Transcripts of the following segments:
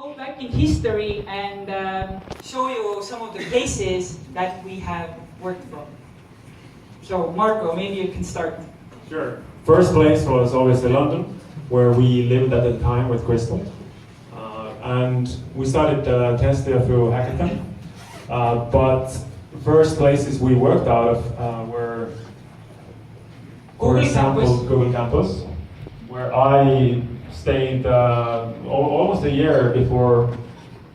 go back in history and show you some of the places that we have worked from. So, Marco, maybe you can start. Sure. First place was obviously London, where we lived at the time with Crystal. And we started Tesla through Hackathon. But first places we worked out of were, for example, Google Campus, where I stayed almost a year before,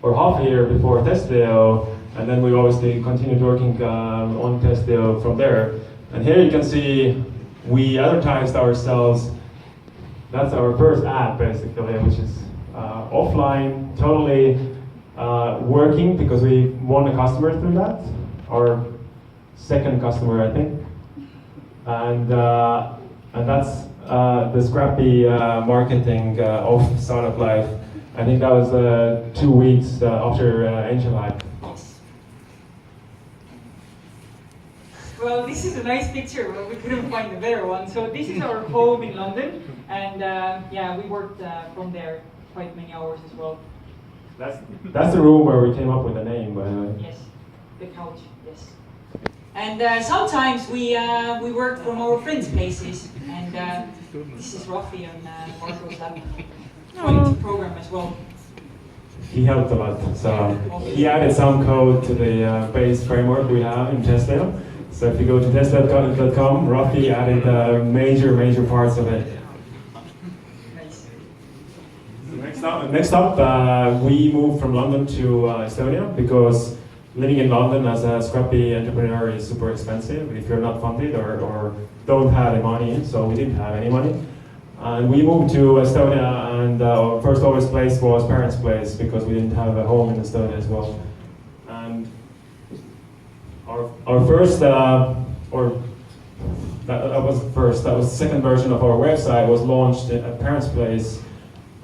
or half a year before Tesla, and then we obviously continued working on Tesla from there. And here you can see we advertised ourselves. That's our first ad, basically, which is offline, totally working because we won a customer through that, our second customer, I think, and that's the scrappy marketing of startup life. I think that was 2 weeks after Angel Hack. Well, this is a nice picture, but we couldn't find a better one. So this is our home in London, and yeah, we worked from there quite many hours as well. That's the room where we came up with the name, by the way. Yes, the couch, yes. And sometimes we work from our friends' places, and this is Rafi and Marco's lab. Quality program as well. He helped a lot, so he added some code to the base framework we have in Tesla. So if you go to tesla.com, Rafi added major parts of it. Nice. Next up, we moved from London to Estonia because living in London as a scrappy entrepreneur is super expensive if you're not funded or don't have any money, so we didn't have any money. And we moved to Estonia, and our first obvious place was parents' place because we didn't have a home in Estonia as well. And our first, or that was first, that was the second version of our website was launched at parents' place.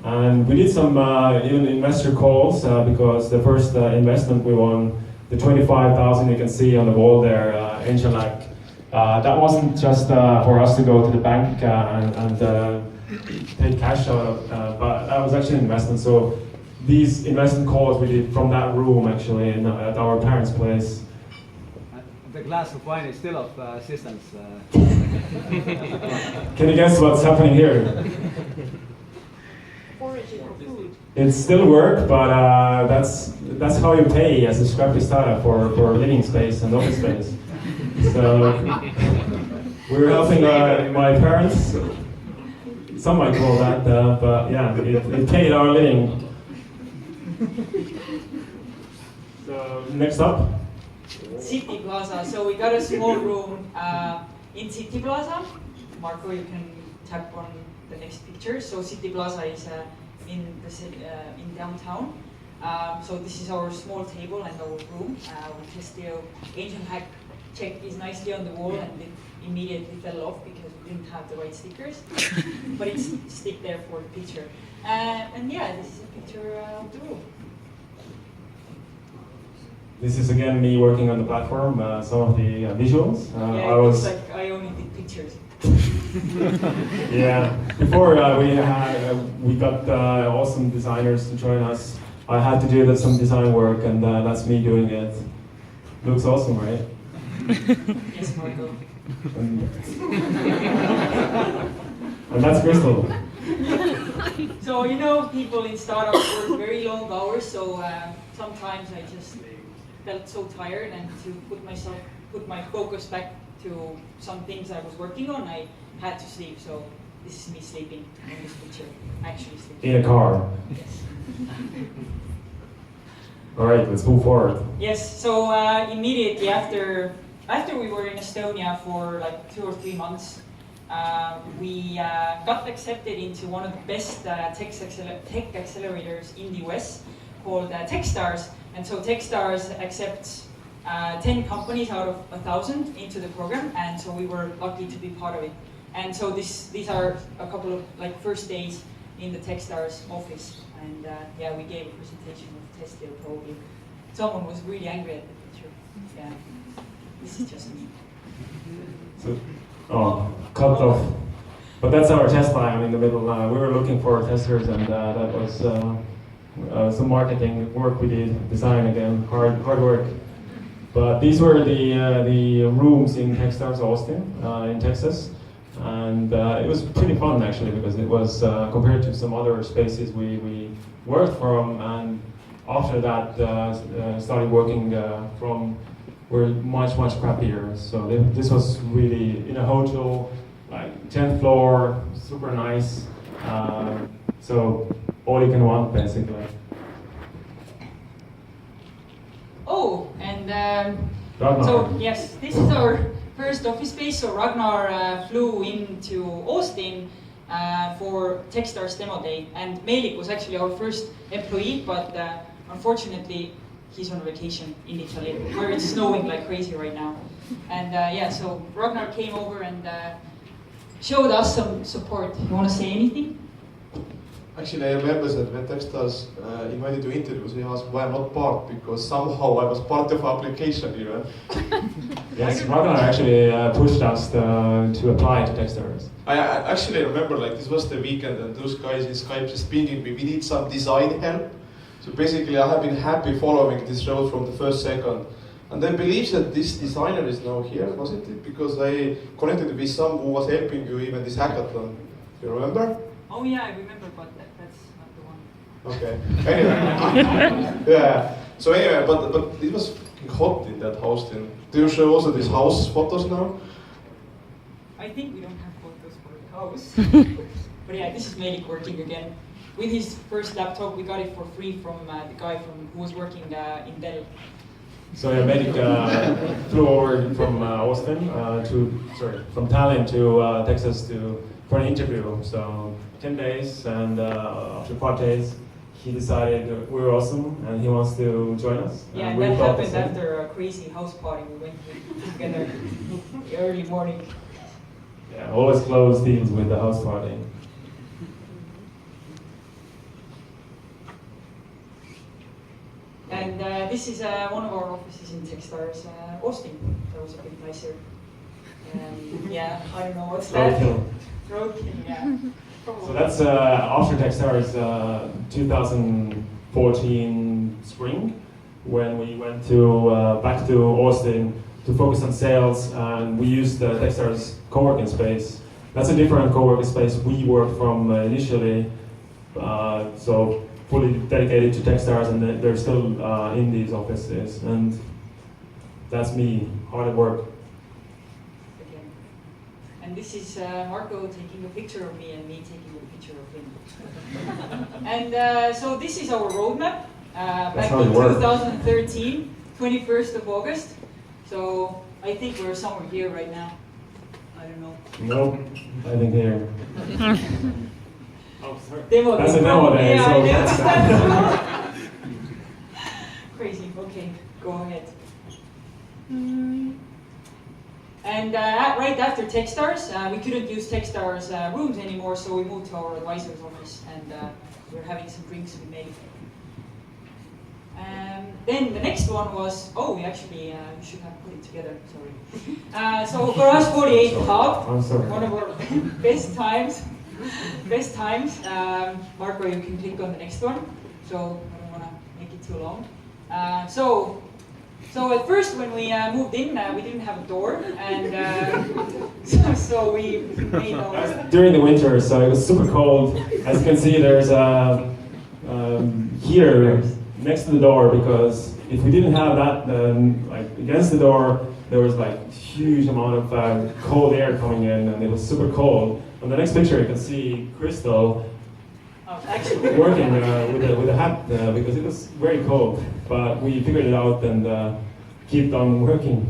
And we did some even investor calls because the first investment we won, the 25,000 you can see on the wall there, Angel Hack. That wasn't just for us to go to the bank and take cash out of, but that was actually an investment. So these investment calls we did from that room actually at our parents' place. The glass of wine is still of assistance. Can you guess what's happening here? Foraging for food. It's still work, but that's how you pay as a scrappy startup for living space and office space. So we were helping my parents. Some might call that, but yeah, it paid our living. So next up. City Plaza. So we got a small room in City Plaza. Marco, you can tap on the next picture. So City Plaza is in downtown. So this is our small table and our room. We tested Angel Hack check is nicely on the wall, and it immediately fell off because we didn't have the right stickers. But it's stick there for the picture. And yeah, this is a picture of the room. This is again me working on the platform, some of the visuals. Yeah, it looks like I only did pictures. Yeah, before we got awesome designers to join us. I had to do some design work, and that's me doing it. Looks awesome, right? Yes, Marco. And that's Crystal. So you know, people in startups work very long hours. So sometimes I just felt so tired, and to put my focus back to some things I was working on, I had to sleep. So this is me sleeping in this picture, actually sleeping. In a car. Yes. All right, let's move forward. Yes. So immediately after we were in Estonia for like 2 or 3 months, we got accepted into one of the best tech accelerators in the US called Techstars. And so Techstars accepts 10 companies out of 1,000 into the program, and so we were lucky to be part of it. And so these are a couple of like first days in the Techstars office, and yeah, we gave a presentation of Tesla. Probably someone was really angry at the picture. Yeah, this is just me. So, cut off. But that's our test line in the middle. We were looking for testers, and that was some marketing work we did, design again, hard work. But these were the rooms in Techstars Austin in Texas, and it was pretty fun actually because it was compared to some other spaces we worked from, and after that started working from were much crappier. So this was really in a hotel, like 10th floor, super nice. So all you can want basically. Oh, and Ragnar. so yes, this is our first office space. So Ragnar flew into Austin for Techstars demo day, and Meelik was actually our first employee, but unfortunately he's on vacation in Italy, where it's snowing like crazy right now. And yeah, so Ragnar came over and showed us some support. You want to say anything? Actually, I remember that when Techstars invited to interviews, he asked why I'm not part, because somehow I was part of application even. Yes, Ragnar actually pushed us to apply to Techstars. I actually remember, like, this was the weekend and those guys in Skype just pinging me, we need some design help. So basically I have been happy following this road from the first second. And I believe that this designer is now here, wasn't it? Because I connected with some who was helping you even this hackathon. You remember? Oh yeah, I remember, but that's not the one. Okay. Anyway. Yeah. So anyway, but it was fucking hot in that house then. Do you show also these house photos now? I think we don't have photos for the house. But yeah, this is Meelik working again. With his first laptop, we got it for free from the guy who was working in Dell. So yeah, Meelik flew over from Austin from Tallinn to Texas for an interview. So 10 days, and after 5 days, he decided we were awesome and he wants to join us. Yeah, and that happened after a crazy house party we went to together the early morning. Yeah, always close deals with the house party. And this is one of our offices in Techstars, Austin. That was a bit nicer. Yeah, I don't know what's that. Roadkill, yeah. So that's after Techstars 2014 spring, when we went back to Austin to focus on sales, and we used the Techstars co-working space. That's a different co-working space we worked from initially, so fully dedicated to Techstars, and they're still in these offices, and that's me, hard at work. And this is Marco taking a picture of me and me taking a picture of him. And so this is our roadmap back in 2013, 21st of August. So I think we're somewhere here right now. I don't know. Nope, I think here. Oh, sorry. Demo that's a demo day. Yeah, So I understand. Crazy, okay, go ahead. And right after Techstars, we couldn't use Techstars rooms anymore, so we moved to our advisor's office, and we're having some drinks with Meelik. Then the next one was, we actually should have put it together, sorry. So Garage 48 Hub, one of our best times. Marco, you can click on the next one, so I don't want to make it too long. So at first when we moved in, we didn't have a door, and so we made our... During the winter, so it was super cold. As you can see, there's a heater next to the door, because if we didn't have that, then like against the door, there was like huge amount of cold air coming in, and it was super cold. On the next picture, you can see Crystal actually working with a hat because it was very cold, but we figured it out and kept on working.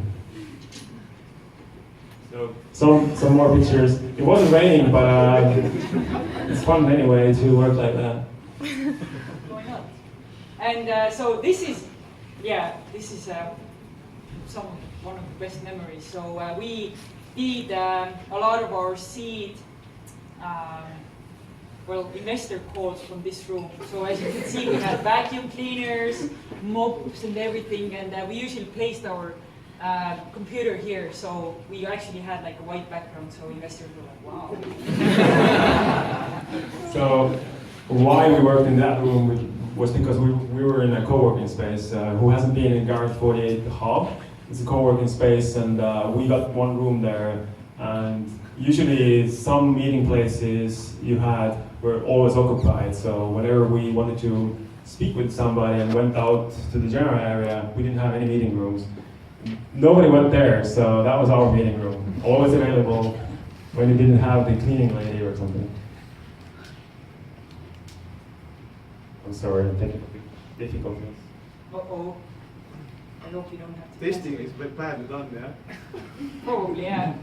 So some more pictures. It wasn't raining, but it's fun anyway to work like that. Why not? And so this is one of the best memories. So we did a lot of our seed. Investor calls from this room. So as you can see, we had vacuum cleaners, mops and everything, and we usually placed our computer here, so we actually had like a white background, so investors were like, wow. So why we worked in that room, was because we were in a co-working space. Who hasn't been in Garage 48 Hub? It's a co-working space, and we got one room there. And usually, some meeting places you had were always occupied. So whenever we wanted to speak with somebody and went out to the general area, we didn't have any meeting rooms. Nobody went there, so that was our meeting room. Always available when you didn't have the cleaning lady or something. I'm sorry, I'm taking difficulties. Uh-oh. I hope you don't have to. This thing is badly done, yeah? Probably, yeah.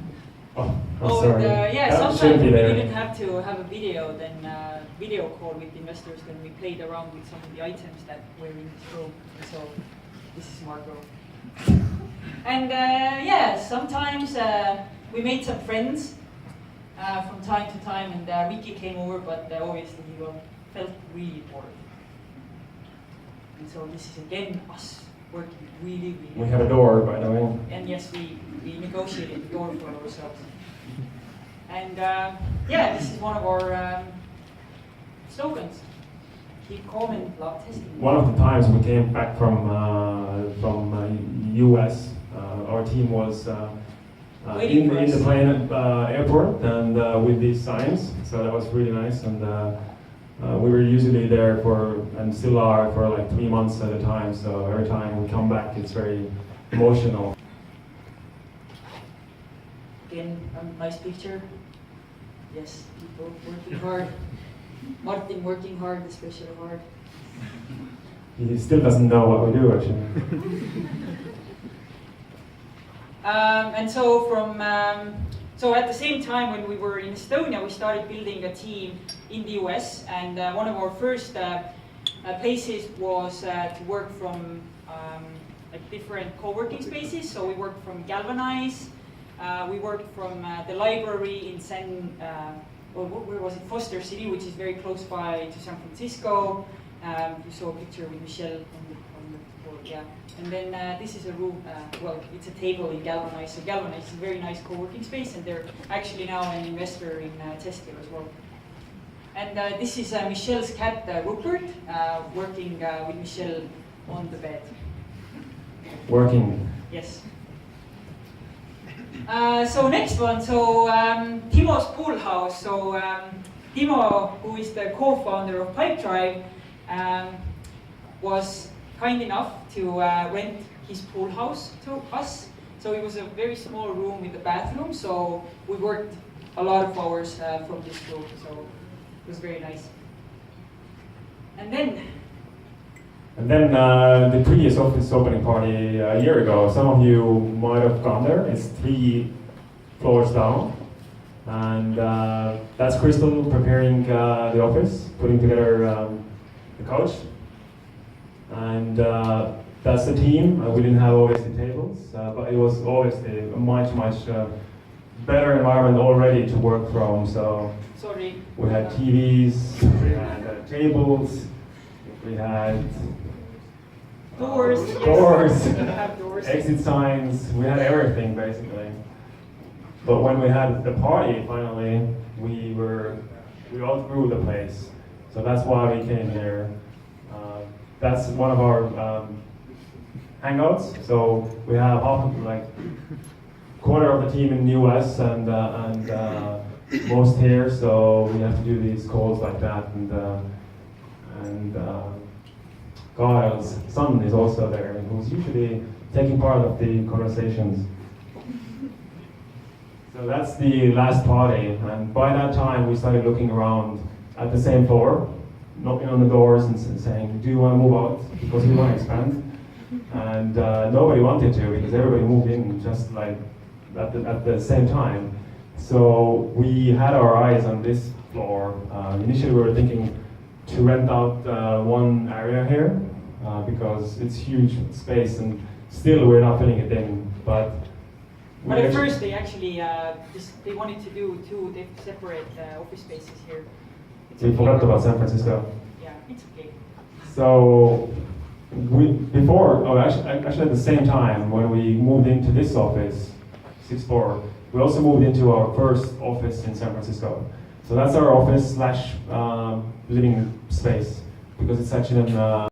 Oh, I'm Oh, sorry. and, yeah, That sometimes shouldn't be we there. didn't have to have a video, then video call with investors, then we played around with some of the items that were in this room. And so this is smart room. And yeah, sometimes we made some friends from time to time, and Ricky came over, but obviously he felt really bored. And so this is again us working really, really We have a door, by the way. And yes, we negotiated the door for ourselves. And yeah, this is one of our slogans. Keep calm and love testing. One of the times we came back from US, our team was Waiting for in the us. plane airport and with these signs, so that was really nice. And we were usually there for, and still are, for like 3 months at a time. So every time we come back, it's very emotional. Again, a nice picture. Yes, people working hard. Martin working hard, especially hard. He still doesn't know what we do, actually. And so so at the same time when we were in Estonia, we started building a team in the US, and one of our first places was to work from like different co-working spaces. So we worked from Galvanize, we worked from the library in where was it? Foster City, which is very close by to San Francisco. You saw a picture with Michelle on the board, yeah. And then this is a room, well, it's a table in Galvanize. So Galvanize is a very nice co-working space, and they're actually now an investor in Tesla as well. And this is Michelle's cat, Rupert, working with Michelle on the bed. Working. Yes. So next one, so Timo's pool house. So Timo, who is the co-founder of Pipedrive, was kind enough to rent his pool house to us. So it was a very small room with a bathroom. So we worked a lot of hours from this room. So it was very nice. And then the previous office opening party a year ago, some of you might have gone there. It's 3 floors down. And that's Crystal preparing the office, putting together the couch. And that's the team. We didn't have obviously tables, but it was obviously a much better environment already to work from. So sorry. we had TVs, we had tables, we had Doors. doors, We have doors. exit signs. We had everything basically. But when we had the party finally, we outgrew the place. So that's why we came here. That's one of our hangouts. So we have quarter of the team in the US and most here. So we have to do these calls like that. And Kyle's son is also there, who's usually taking part of the conversations. So that's the last party, and by that time we started looking around at the same floor, knocking on the doors and saying, do you want to move out because we want to expand? And nobody wanted to because everybody moved in just like at the same time. So we had our eyes on this floor. Initially we were thinking to rent out one area here because it's huge space and still we're not filling it in. But at first they actually they wanted to do 2 separate office spaces here. It's we okay. forgot about San Francisco. Yeah, it's okay. So actually at the same time when we moved into this office, 6th floor, we also moved into our first office in San Francisco. So that's our office / living space. because it's actually an